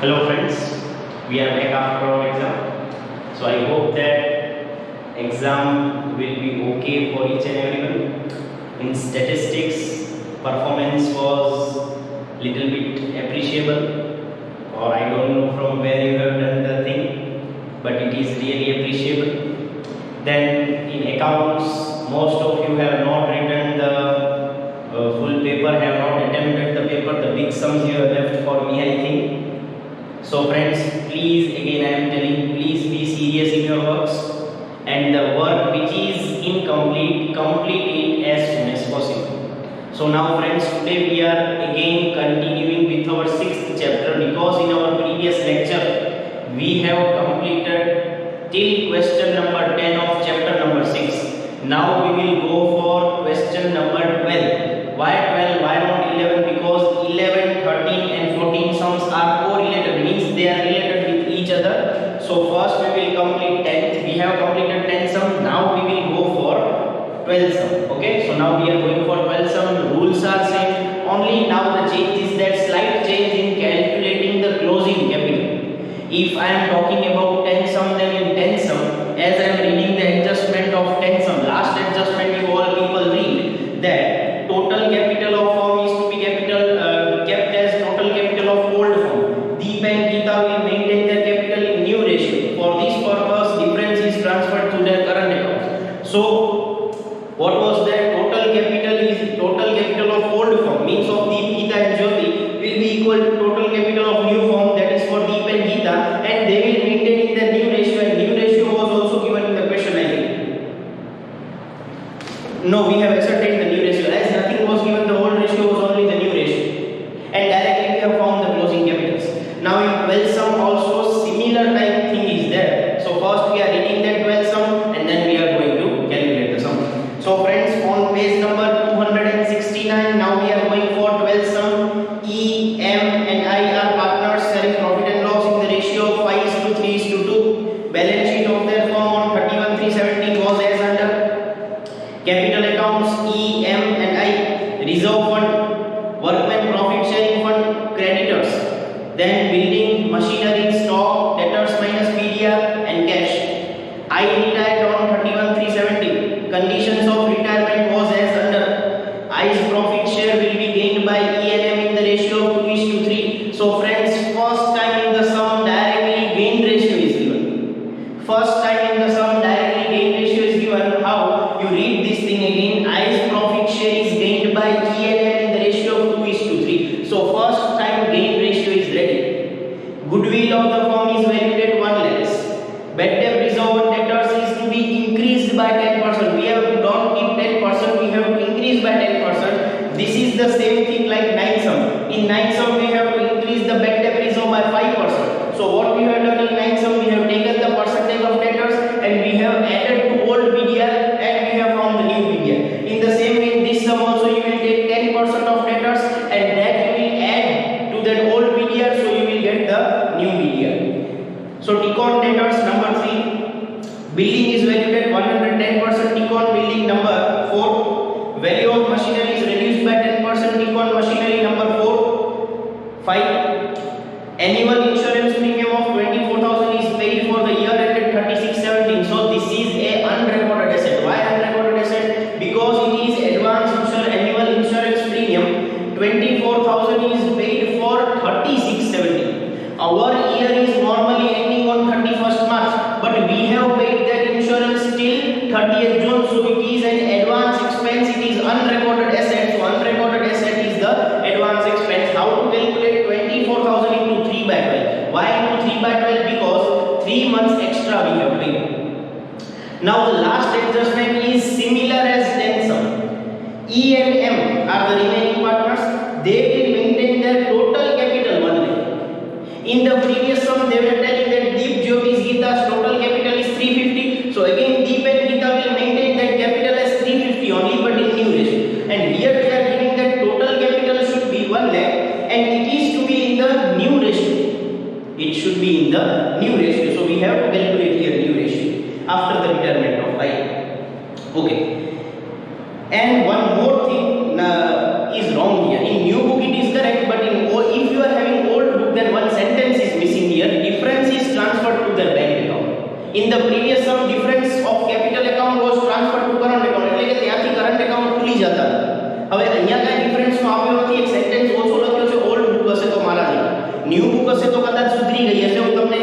Hello friends, we are back after our exam. So I hope that exam will be okay for each and everyone. In statistics, performance was little bit appreciable, or I don't know from where you have done the thing, but it is really appreciable. Then in accounts, most of you have not written the full paper, have not attempted the paper. The big sums you have left for me, I think. So friends, please, again I am telling, please be serious in your works, and the work which is incomplete, complete it as soon as possible. So now friends, today we are again continuing with our 6th chapter, because in our previous lecture we have completed till question number 10 of chapter number 6. Now we will go for question number 12. Why 12? Why not 11? Because 11, 13 and 14 sums are correlated, means they are related with each other. So first we will complete 10th. We have completed 10 sum. Now we will go for 12 sum. Okay, so now we are going for 12 sum. The rules are same. Only now the change is that slight change in calculating the closing capital. If I am talking about 10 sum, then in 10 sum, as I am reading the adjustment of 10 sum, last adjustment you all people read that total capital of firm is to be kept as total capital of old firm. Deep and Geeta will maintain their capital in new ratio. For this purpose, difference is transferred to their current accounts. So, what was that? Total capital of old firm, means of Deep, Geeta and Jyoti, will be equal to total capital of new firm, that is for Deep and Geeta, and they will maintain in the new ratio. And new ratio was also given in the question, I think. No, we have ascertained the new ratio. As nothing was given, the old ratio was only the new ratio. And directly we have found the closing capitals. Now in 12 sum also similar type thing is there. So first we are reading that 12 sum and then we are going to calculate the sum. So friends, on page number 269, now we are going for 12 sum. E, M and I are partners sharing profit and loss in the ratio of 5:3:2. Balance sheet of their firm on 31/3/17 was as under. Capital accounts E, M and I, reserve fund, workmen profit sharing fund, creditors, then building, machinery, stock, debtors minus PDR and cash. I retired on 31/3/17. Conditions of retirement was as under. I's profit share will be gained by E and M in the ratio of 2:3. So friends, first time in the sum directly gain ratio is given. First time in the sum directly gain ratio is given. How? You read this thing again. I's profit share is gained by E and M in the ratio of 2:3. So first time gain ratio is ready. Goodwill of the firm is valued at 1 lakh. Bad debt reserve on debtors is to be increased by 10%. We have to don't keep 10%, we have to increase by 10%. This is the same thing like 9 sum. In 9 sum we have to increase the bad debt reserve by 5%. So what we have done in 9 sum, we have taken the percentage of debtors and we have added to old BDR and we have found the new BDR. In the same way, in this sum also you will take 10% of debtors and that you will add to that old BDR, so you will get the new BDR. So Ticon debtors number 3, building is valued at 110%. Ticon building number 4, value of machinery is reduced by 10%. Ticon machinery number 5, annual insurance premium of 24,000 is paid for the year ended 36/17. So this is a unrecorded asset. Why unrecorded asset? Because it is annual insurance premium. 24,000 is paid for 36/17. Our year is normally ending on 31st March, but we have paid that insurance till 30th June. So it is an advance expense. It is unrecorded asset. So unrecorded asset is the advance expense. How to calculate 24,000 into 3/12? Why into 3/12? Because 3 months extra we have paid. Now the last adjustment is similar as 10 sum. E and M are the remaining partners. They will maintain their total capital 1 lakh. In the previous sum they were telling that Deep, Jyoti, Geeta's total capital is 350. So again Deep and Geeta will maintain that capital as 350 only, but in new ratio. And here they are giving that total capital should be 1 lakh and it is to be in the new ratio. It should be in the new ratio. So we have to calculate here new ratio after the retirement of I. Okay. And one more thing is wrong here. In new book it is correct, but in if you are having old book, then one sentence is In the previous sum, difference of capital account was transferred to current account, એટલે કે ત્યાંથી current account ખુલી જતા હતા. હવે અહીંયા કઈ difference નો આવ્યો નથી. એક સેન્ટેન્સ ઓછો લખ્યો છે. ઓલ્ડ બુક હશે તો મારા જેવી, ન્યુ બુક હશે તો કદાચ સુધરી ગઈ હશે. હું તમને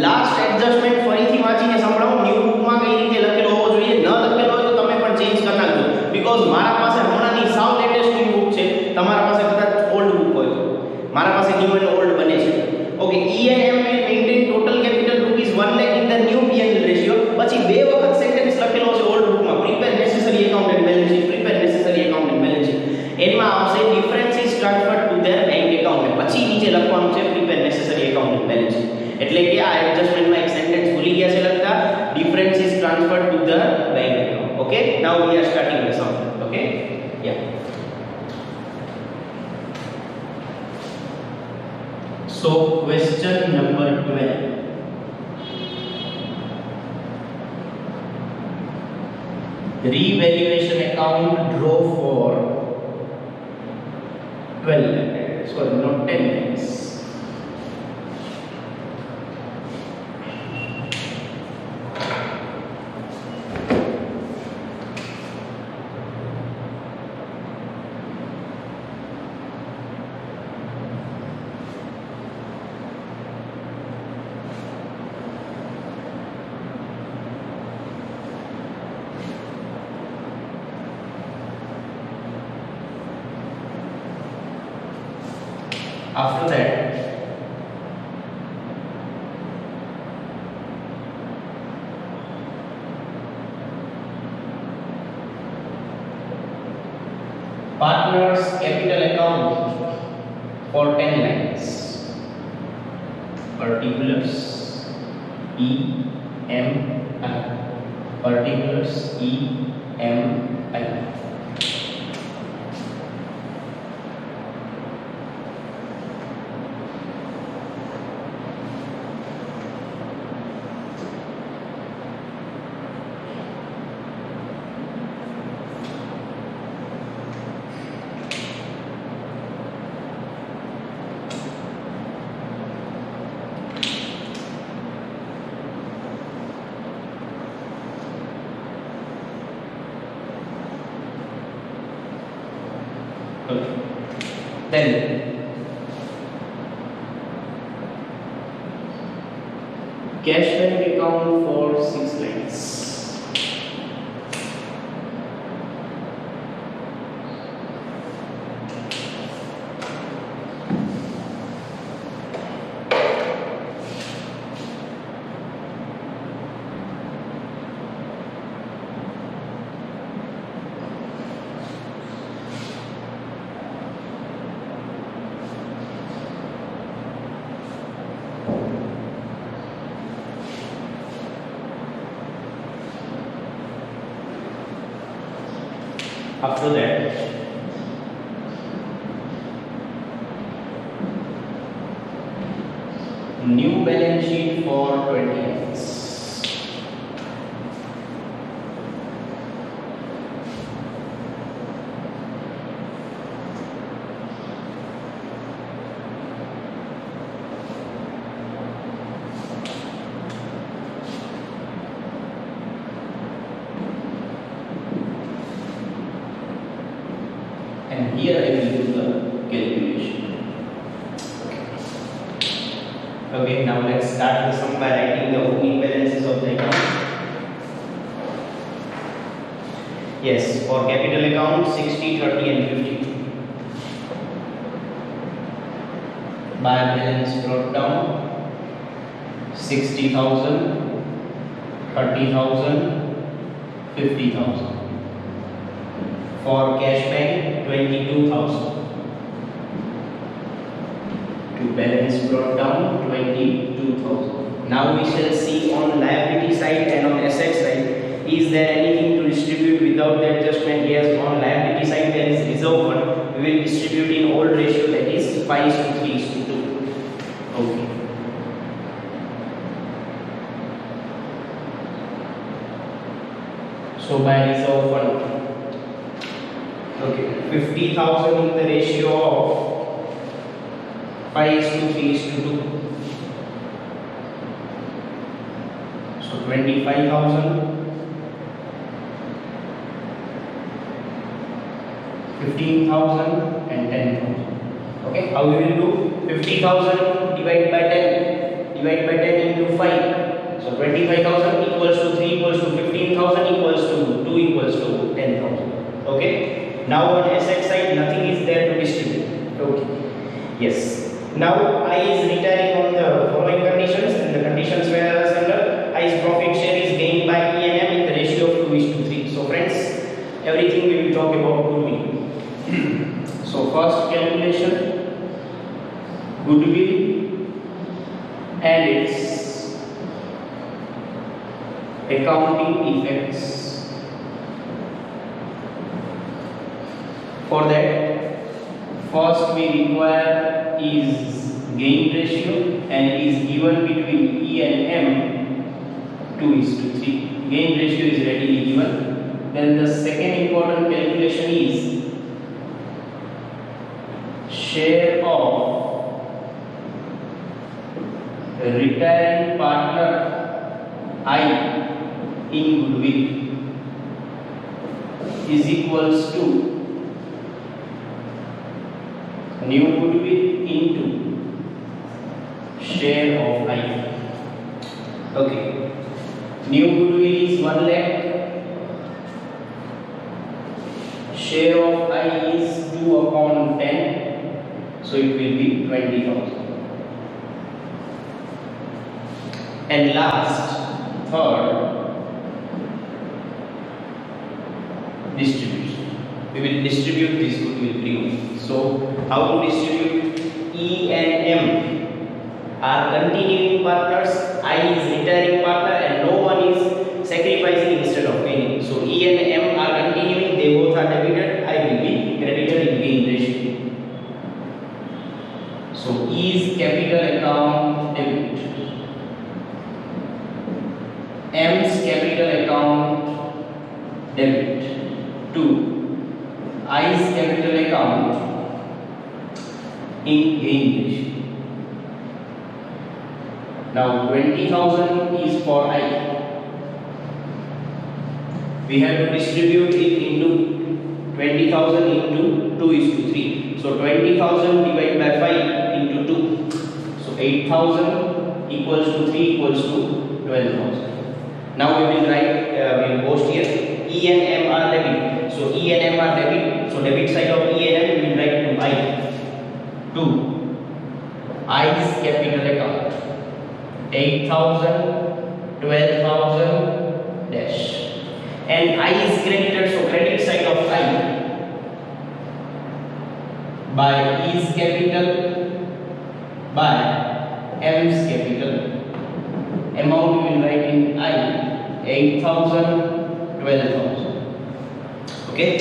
લાસ્ટ એડજસ્ટમેન્ટ ફરીથી વાંચીને સંભળાવું. ન્યુ બુકમાં કઈ રીતે લખેલો હોવો જોઈએ, ન લખેલો હોય તો તમે પણ ચેન્જ કરી નાખજો. બીકોઝ મારા પાસે હમણાંની સાવ લેટેસ્ટ ન્યુ બુક છે, તમારા પાસે કદાચ ઓલ્ડ બુક હોય. મારા પાસે ન્યુ અને ઓલ્ડ બને છે. Okay, E and M will maintain total capital rupees 1 lakh in the new P&L ratio. પછી બે વખત સેન્ટેન્સ લખેલો છે ઓલ્ડ બુકમાં. Prepare necessary account and balance sheet, prepare necessary account and balance sheet. એમાં આવશે difference is transferred to their bank account. પછી નીચે લખવાનું છે prepare necessary account and balance sheet. એટલે કે આ એડજસ્ટમેન્ટમાં એક સેન્ટેન્સ ભૂલી ગયા છે લખતા. Difference is transferred to the bank account. Okay, now we are starting the sum. Okay, yeah. So question number 12. Revaluation account draw for 12 lakhs. Sorry, not 10 lakhs. After that, partners capital account for 10 lakhs. Particulars E M I. Particulars E M I. Then cash bank account for 6 lakhs. After that, new balance sheet for 20 lakhs. And here I will do the calculation. Okay, now let's start the sum by writing the opening balances of the account. Yes, for capital account 60, 30 and 50. By balance brought down 60,000, 30,000, 50,000. For cash bank 22,000. To balance brought down 22,000. Now we shall see on liability side and on asset side, is there anything to distribute without the adjustment? Yes, on liability side there is reserve fund. We will distribute in old ratio, that is 5:3:2. Okay. So by reserve fund, okay, 50,000 in the ratio of 5:3:2. So So 25,000, 15,000 and 10,000. Okay, how we will do? 50,000 divided by 10, divide by 10 into 5. So 25,000 equals to 3 equals to 15,000 equals to 2 equals to 10,000. Okay, now on asset side nothing is there to distribute. Okay, yes, now I is retiring on the following conditions, and the conditions were as under: I's profit share is gained by E and M in the ratio of 2:3. So friends, everything we will talk about goodwill. So first calculation, goodwill and its accounting effects. For that, first we require is gain ratio, and it is given between E and M 2:3. Gain ratio is readily given. Then the second important calculation is share of retiring partner I in goodwill is equals to new goodwill into share of I. Okay, new goodwill is 1 lakh, share of I is 2/10, so it will be 20,000. And last, third, distribution. We will distribute this goodwill freely. So how to distribute? E and M are continuing partners, I is retiring partner, and no one is sacrificing instead of gaining. So E and M are continuing, they both are debited, I will be credited in gain ratio. So E's capital account debit, M's capital account debit to I's capital account in gain ratio. Now 20,000 is for I. We have to distribute it into 20,000 into 2:3. So 20,000 divided by 5 into 2. So 8,000 equals to 3 equals to 12,000. Now we will write, we will post here E and M are debit. So E and M are debit. So debit side of E and M we will write to I. To I's capital account 8,000, 12,000 dash, and I is credited, so credit side of I by E's capital by M's capital. Amount we will write in I 8,000, 12,000. Okay,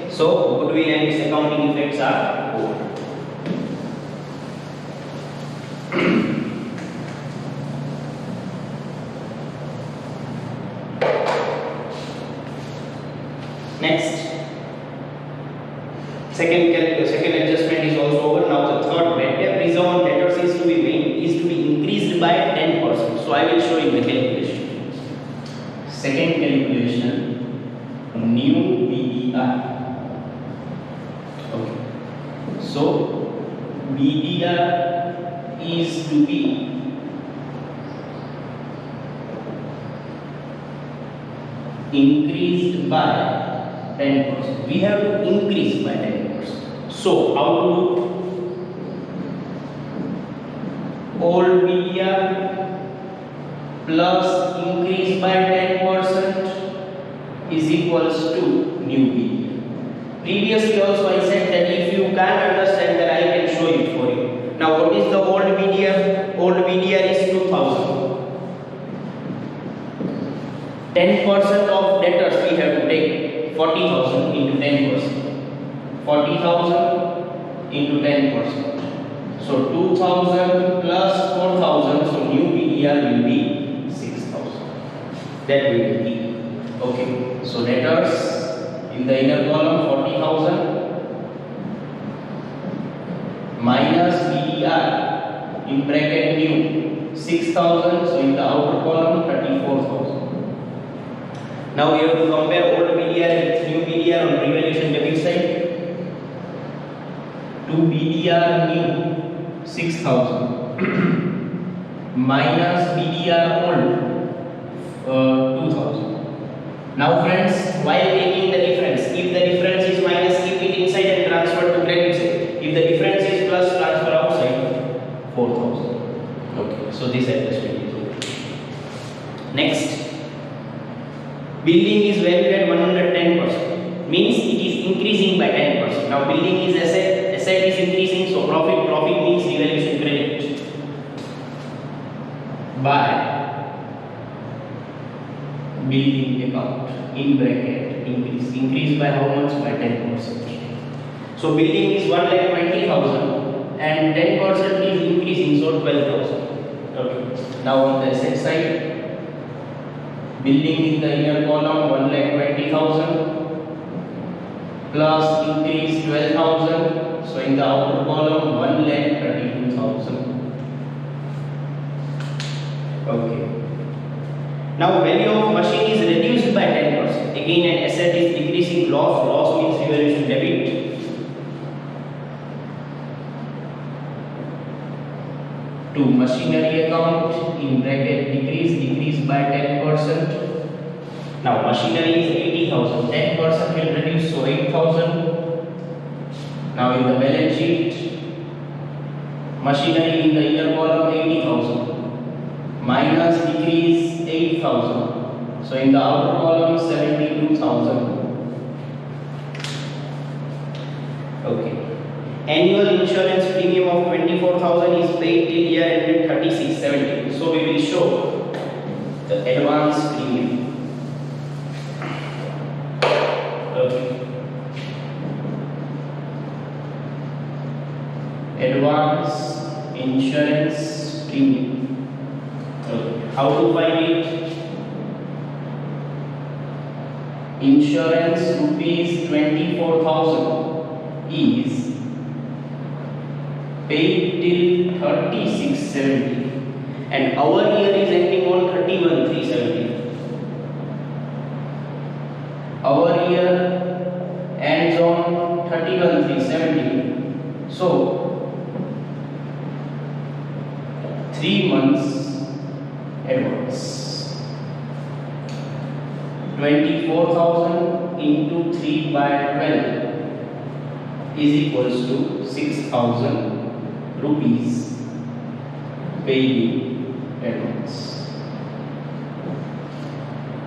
so goodwill and its accounting effects are over. Next, second adjustment is also over. Now the third, bad debt reserve on debtors is to be increased by 10%. So I will show you the calculation. Second calculation, new BDR. Okay, so BDR is to be increased by 10%. We have to increase by 10%. So how to do? Old BDR plus increase by 10% is equals to new BDR. Previously also I said that if you can't understand that I can show it for you. Now what is the old BDR? Old BDR is 2,000. 10% of debtors we have to take 40,000 into 10%. 40,000 into 10%. So 2,000 plus 4,000. So new BDR will be 6,000. That will be okay. So debtors in the inner column 40,000 minus BDR in bracket new 6,000, so in the outer column 34,000. Now we have to compare old BDR with new BDR on revaluation debit side. To BDR new 6,000 minus BDR old 2,000. Now friends, while taking the difference, if the difference is minus, keep it inside and transfer to credit side. If the difference is plus, transfer outside 4,000. Okay, so this adjustment is okay. Next, building is valued at 110%, means it is increasing by 10%. Now building is asset, asset is increasing, so profit means revaluation credit by building account in bracket increase by how much? By 10%. So building is 1,20,000 and 10% is increasing, so 12,000. Okay. Now on the asset side, building in the inner column 1,20,000 plus increase 12,000, so in the outer column 1,32,000. Okay. Now value of machine is reduced by 10%. Again an asset is decreasing, loss means revaluation debit. To machinery account in bracket decrease by 10%. Now machinery is 80,000, 10% will reduce, so 8,000. Now in the balance sheet, machinery in the inner column 80,000 minus decrease 8,000, so in the outer column 72,000. Okay. Annual insurance premium of 24,000 is paid till year ended 36/17. So we will show the advance premium. Okay. Advance insurance premium. Okay. How to find it? Insurance rupees 24,000 is paid till 36/70 and our year is ending on 31/3/70. Our year ends on 31/3/70, so 3 months advance. 24,000 into 3 by 12 is equals to 6,000 rupees paid in advance,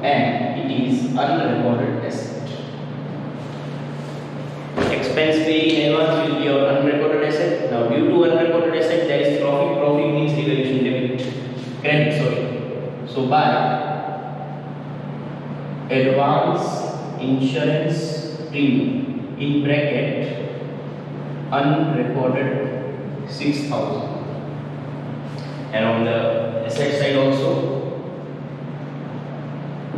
and it is unrecorded asset. Expense paid in advance will be your unrecorded asset. Now due to unrecorded asset there is profit means revaluation debit, credit, sorry. So by advance insurance premium in bracket unrecorded 6,000, and on the asset side also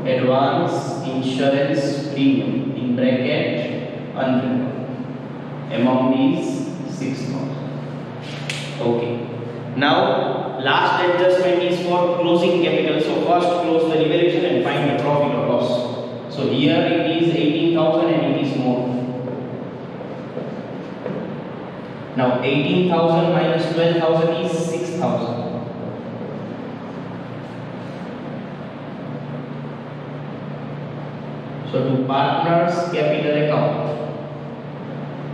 advance insurance premium in bracket unrecorded, amount is 6,000. Okay. Now last adjustment is for closing capital. So first close the revaluation and find the profit or loss. So here it is 18,000 and it is more. Now 18,000 minus 12,000 is 6,000. So to partners capital account,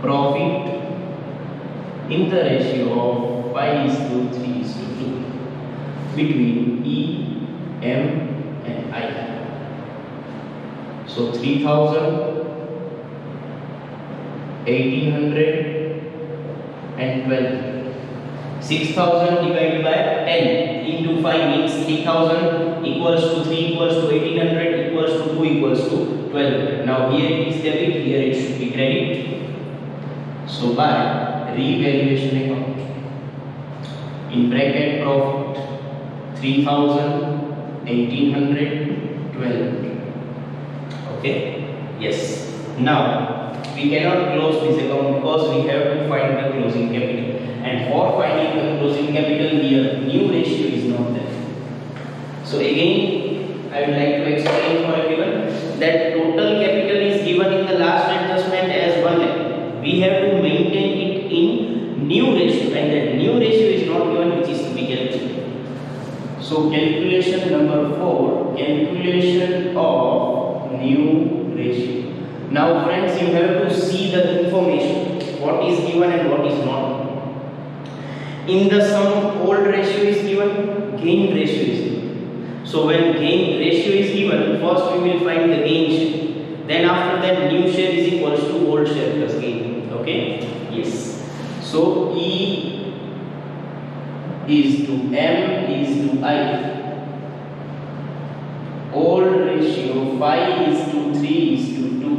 profit in the ratio of 5:3:2 between E, M and I. So 3,000, 1,800 and 12. 6,000 divided by 10 into 5 means 3,000 equals to 3 equals to 1,800 equals to 2 equals to 12. Now here it is debit, here it should be credit. So by revaluation account in bracket profit 3,000, 1,800, 12. Okay. Yes. Now we cannot close this account because we have to find the closing capital, and and for finding the closing capital here new ratio is not there. So again I would like to explain for everyone that total capital is given in the last adjustment as 1 lakh. We have to maintain it in new ratio, and that new ratio is not given, which is to be calculated. So calculation number 4, calculation of new ratio. Now friends, you have to see the information, what is given and what is not. In the sum, old ratio is given, gain ratio is given. So when gain ratio is given, first we will find the gain share. Then after that, new share is equals to old share plus gain. Okay? Yes. So E is to M is to I. Old ratio 5 is to 3 is to 2.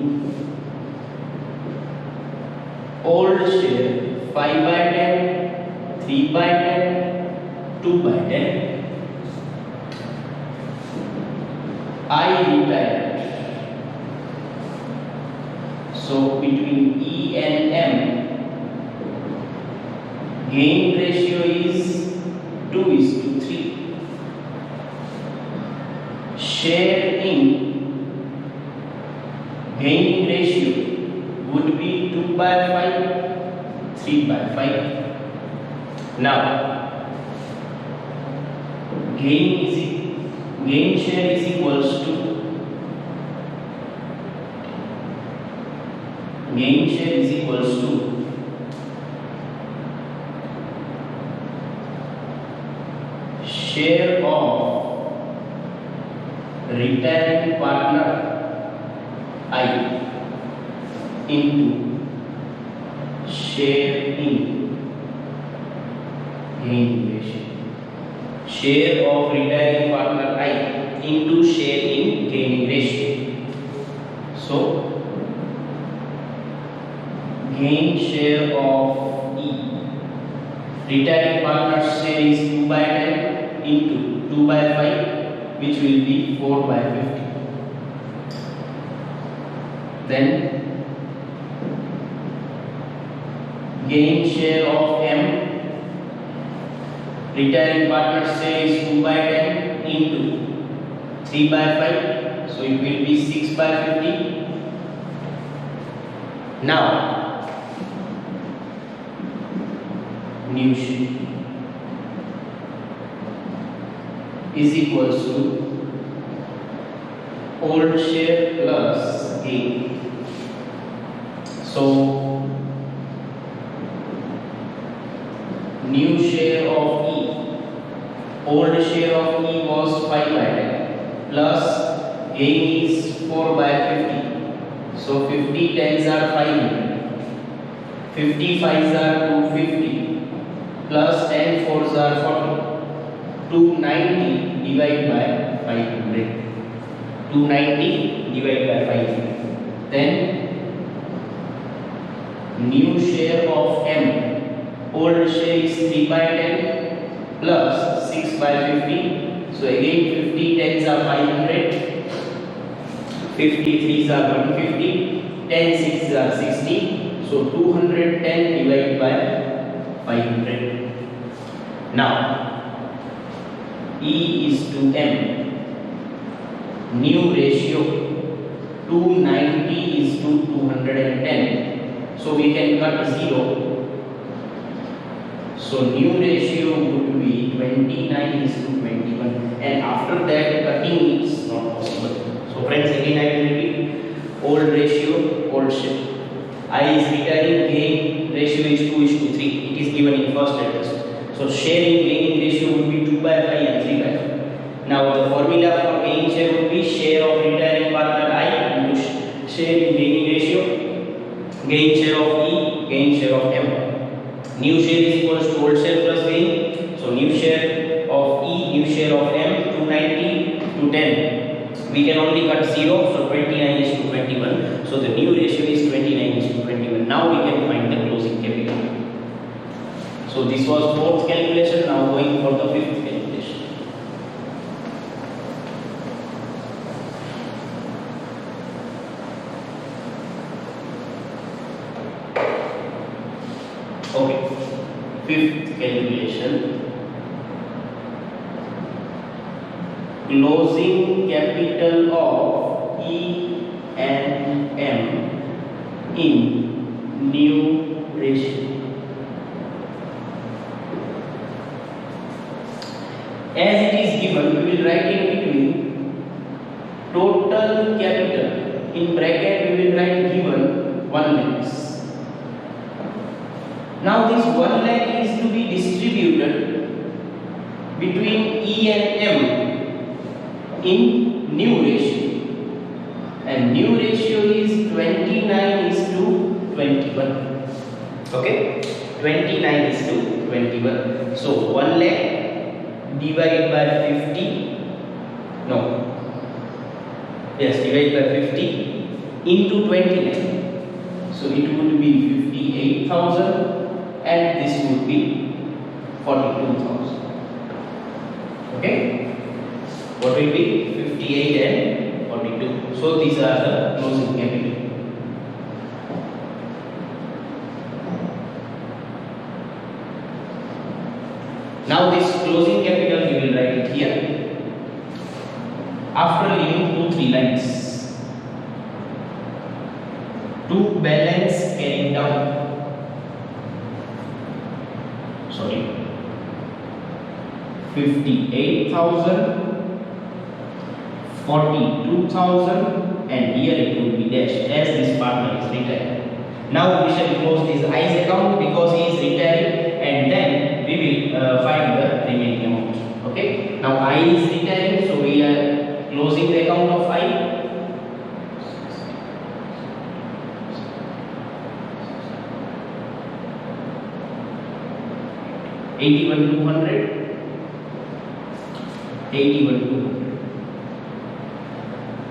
Old share 5 by 10, 3 by 10, 2 by 10. I retired. So between E and M, gain ratio is 2 is to 3. Share in gaining ratio would be 2 by 5, 3 by 5. Now, gain share is equals to share of retiring partner I into share in gain ratio. Share of retiring partner I into share in gain ratio. So gain share of E, retiring partner's share is 2 by 10 into 2 by 5, which will be 4 by 50. Then gain share of M, retiring partner's share is 2 by 10 into 3 by 5, so it will be 6 by 50. Now new share is equals to old share plus gain. So new share of E, old share of E was 5 by 10 plus gain is 4 by 50. So 50 tens are 500, 50 fives are 250 plus 10 fours are 40. 290 divided by 500. 290 divided by 500. Then new share of M, old share is 3 by 10 plus 6 by 50. So again 50 tens are 500, 50 threes are 150, 10 sixes are 60. So 210 divided by 500. Now E is to M, new ratio 290 is to 210. So we can cut 0. So new ratio would be 29 is to 21, and after that cutting is not possible. So friends, again I will repeat: old ratio, old share. I is retiring, gain ratio is 2 is to 3. It is given in first address. So share in gaining ratio would be 2 by 5 and 3 by 5. Now the formula for gaining share would be share of retiring partner I into share in gaining ratio, gain share of E, gain share of M. New share is equals to old share plus gain. So new share of E, new share of M, 290 to 10. We can only cut 0, so 29 is to 21. So the new ratio is 29 is to 21. Now we can find the closing capital. So this was fourth calculation. Now going for the fifth calculation. Okay. Fifth calculation, closing capital of E and M in new ratio. As it is given, we will write in between total capital. In bracket, we will write given 1 lakh. Now this 1 lakh is to be distributed between E and M in new ratio, and new ratio is 29 is to 21. Okay, 29 is to 21. So 1 lakh divided by 50. No. Yes, divided by 50 into 29. So it would be 58,000. And this would be 42,000. Okay, what will be 58 and 42? So these are the closing capital. Now this closing capital we will write it here after leaving 2-3 lines. To balance carrying down. Sorry, 58,000, 42,000, and here it will be dashed as this partner is retired. Now we shall close this I's account because he is retiring, and then we will find the remaining amount. Okay. Now I is retiring, so we are closing the account of I. 81,200, 81,200,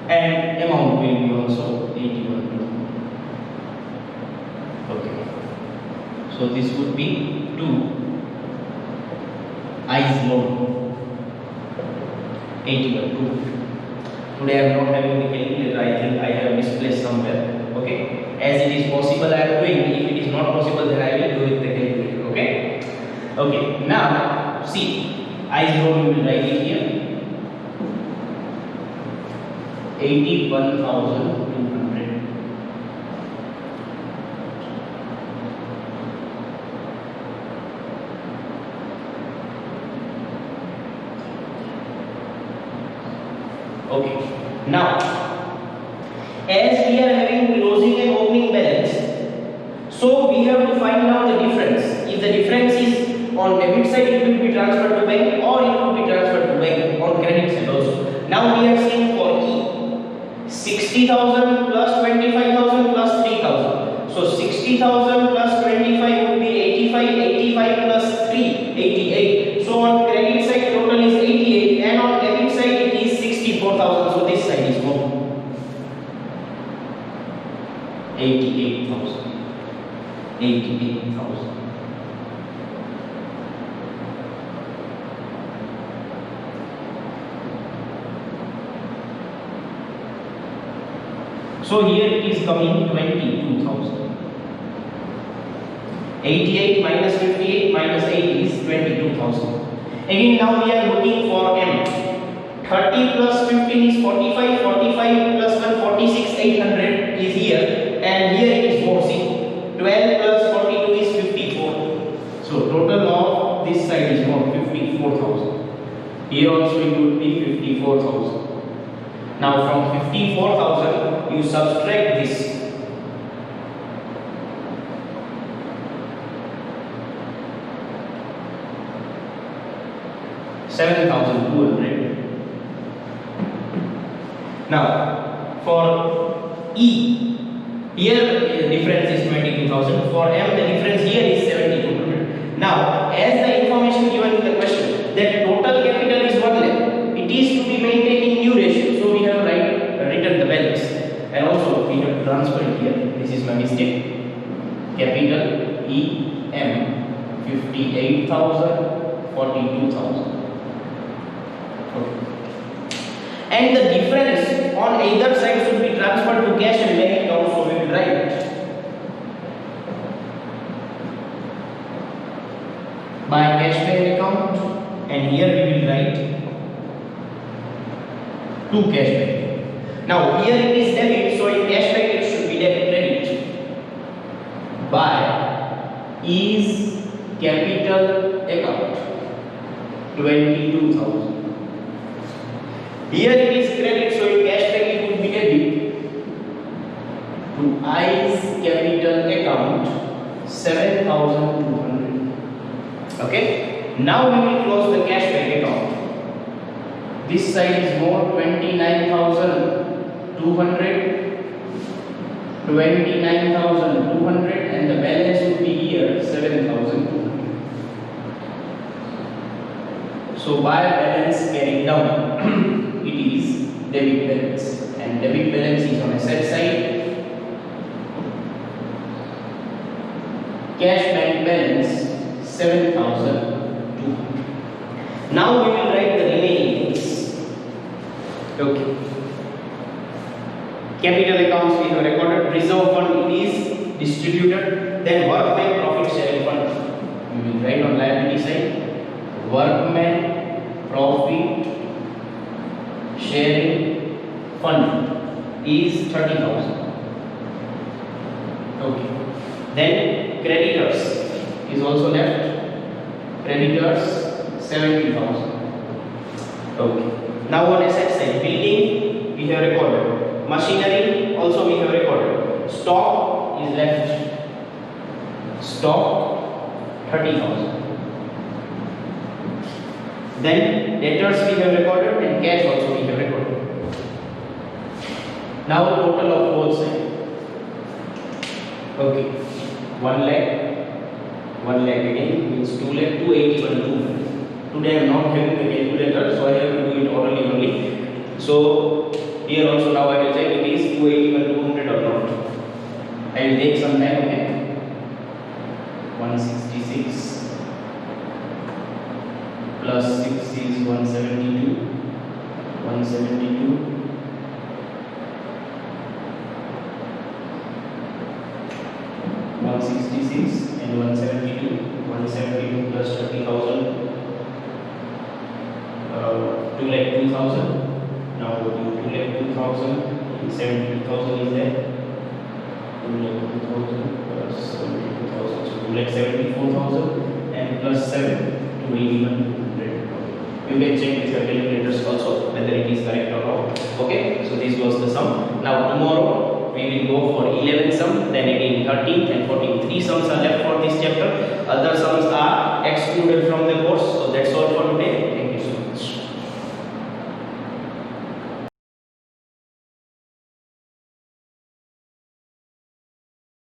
and amount will be also 81,200. Okay, so this would be 2 I's loan, 81,200. Today I am not having the calculator. I think I have misplaced somewhere. Okay, as it is possible I am doing. If it is not possible, then I will do with the calculator. Okay. Okay, now see, I's loan we will write it here, 81,200. Okay, now as we are having closing and opening balance, so we have to find out the difference. If the difference is on debit side, it will be transferred to bank, or it will be transferred to bank on credit side also. Now we are seeing for E, 60,000 plus 25,000 plus 3,000. So 60,000 plus 25 would be 85, 85 plus 3, 88. So on credit side total is 88, and on debit side it is 64,000. So this side is more, 88,000. 88,000. So here it is coming 22,000. 88 minus 58 minus 8 is 22,000. Again now we are looking for M. 30 plus 15 is 45, 45 plus 1 46, 800 is here, and here it is more. See, 12 plus 42 is 54. So total of this side is more, 54,000. Here also it would be 54,000. Now from 54,000 you subtract this. $7,200. Now for E, here the difference is 22,000. For M the difference here is 7,200. Now as the information given in the question that total capital is 1 lakh, it is to be maintained in new ratio. So we have written the balance, and also we have transferred here. This is my mistake. Capital E M 58,000, 42,000. And the difference on either side should be transferred to cash and bank account, so we will write cashback account, and here we will write 2 cashback. Now here it is debit, so in cashback it should be debit credit. By is capital account 22,000. Here it is credit, so in cashback it would be debit to I's capital account 7,200. Okay. Now we will close the cashback account. This side is more 29,200, 29,200, and the balance would be here 7,200. So by balance carried down, it is debit balance, and debit balance is on asset side. Cash bank balance 7,200. Now we will write the remaining things. Okay. Capital accounts we have recorded. Reserve fund it is distributed. Then workman profit sharing fund. We will write on liability side. Workman profit sharing fund is 30,000. Okay. Then creditors is also left. Creditors 70,000. Okay. Now on asset side, building we have recorded. Machinery also we have recorded. Stock is left. Stock 30,000. Then debtors we have recorded, and cash also we have recorded. Now total of both sides. Okay. 1 lakh again means 2 lakh, 281, 200. Today I am not having the calculator, so I have to do it orally only. So here also now I will check it is 281, 200 or not. I will take some time. Okay. 166 plus 6 is 172. 172. 166 and 172. 172 plus 30,000. 2 lakh 2,000. Now 2 lakh 2,000. 72,000 is there. 2 lakh 2,000 plus 72,000. So 2 lakh 74,000 and plus 7 to 8100. You can check with your calculators also whether it is correct or not. Okay. So this was the sum. Now tomorrow we will go for 11th sum, then again 13th and 14th. 3 sums are left for this chapter. Other sums are excluded from the course. So that's all for today.